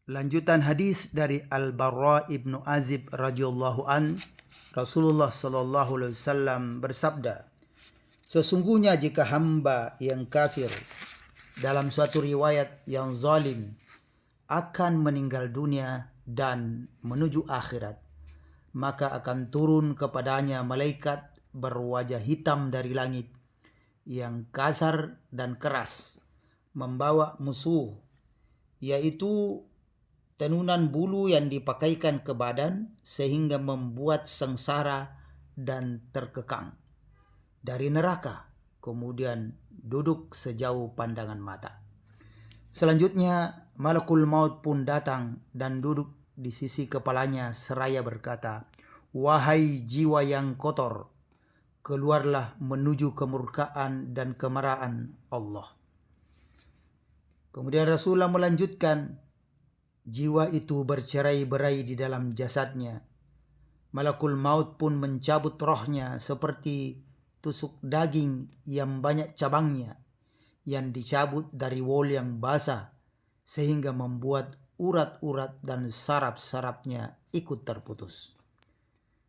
Lanjutan hadis dari Al-Barra ibnu Azib radhiyallahu an, Rasulullah sallallahu alaihi wasallam bersabda, sesungguhnya jika hamba yang kafir, dalam suatu riwayat yang zalim, akan meninggal dunia dan menuju akhirat, maka akan turun kepadanya malaikat berwajah hitam dari langit yang kasar dan keras, membawa musuh, yaitu tenunan bulu yang dipakaikan ke badan sehingga membuat sengsara dan terkekang dari neraka, kemudian duduk sejauh pandangan mata. Selanjutnya malakul maut pun datang dan duduk di sisi kepalanya seraya berkata, "Wahai jiwa yang kotor, keluarlah menuju kemurkaan dan kemarahan Allah." Kemudian Rasulullah melanjutkan, jiwa itu bercerai-berai di dalam jasadnya. Malakul maut pun mencabut rohnya seperti tusuk daging yang banyak cabangnya, yang dicabut dari wol yang basah, sehingga membuat urat-urat dan saraf-sarafnya ikut terputus.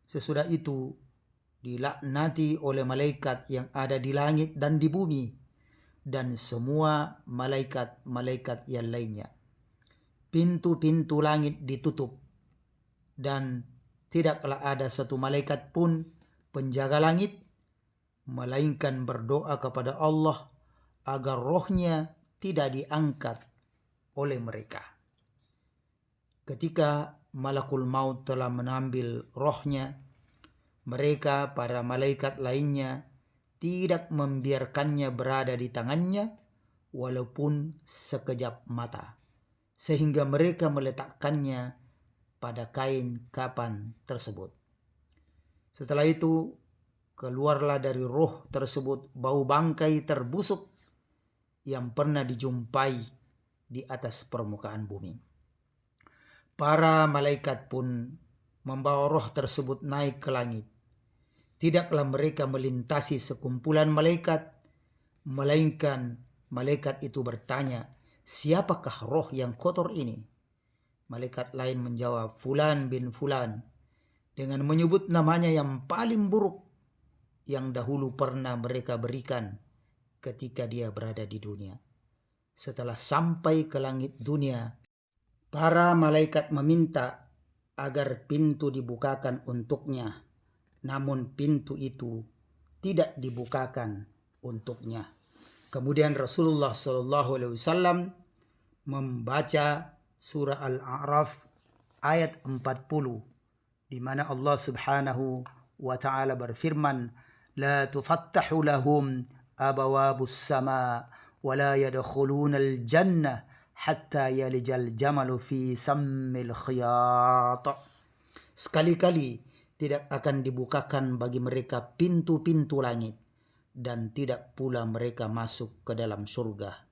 Sesudah itu dilaknati oleh malaikat yang ada di langit dan di bumi, dan semua malaikat-malaikat yang lainnya. Pintu-pintu langit ditutup, dan tidaklah ada satu malaikat pun penjaga langit, melainkan berdoa kepada Allah agar rohnya tidak diangkat oleh mereka. Ketika malakul maut telah mengambil rohnya, mereka, para malaikat lainnya, tidak membiarkannya berada di tangannya walaupun sekejap mata, sehingga mereka meletakkannya pada kain kapan tersebut. Setelah itu keluarlah dari roh tersebut bau bangkai terbusuk yang pernah dijumpai di atas permukaan bumi. Para malaikat pun membawa roh tersebut naik ke langit. Tidaklah mereka melintasi sekumpulan malaikat, melainkan malaikat itu bertanya, "Siapakah roh yang kotor ini?" Malaikat lain menjawab, "Fulan bin Fulan," dengan menyebut namanya yang paling buruk yang dahulu pernah mereka berikan ketika dia berada di dunia. Setelah sampai ke langit dunia, para malaikat meminta agar pintu dibukakan untuknya, namun pintu itu tidak dibukakan untuknya. Kemudian Rasulullah SAW membaca surah Al-A'raf ayat 40, di mana Allah Subhanahu wa ta'ala berfirman, "La tufattahu lahum abawabus sama wa la yadkhuluna al-jannah hatta yalijal jamalu fi sammil khiyat." Sekali-kali tidak akan dibukakan bagi mereka pintu-pintu langit, dan tidak pula mereka masuk ke dalam surga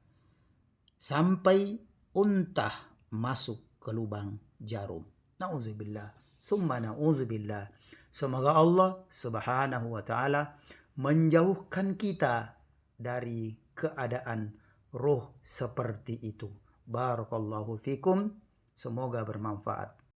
sampai unta masuk ke lubang jarum. Nauzubillah, summa nauzubillah. Semoga Allah Subhanahu wa ta'ala menjauhkan kita dari keadaan roh seperti itu. Barakallahu fikum. Semoga bermanfaat.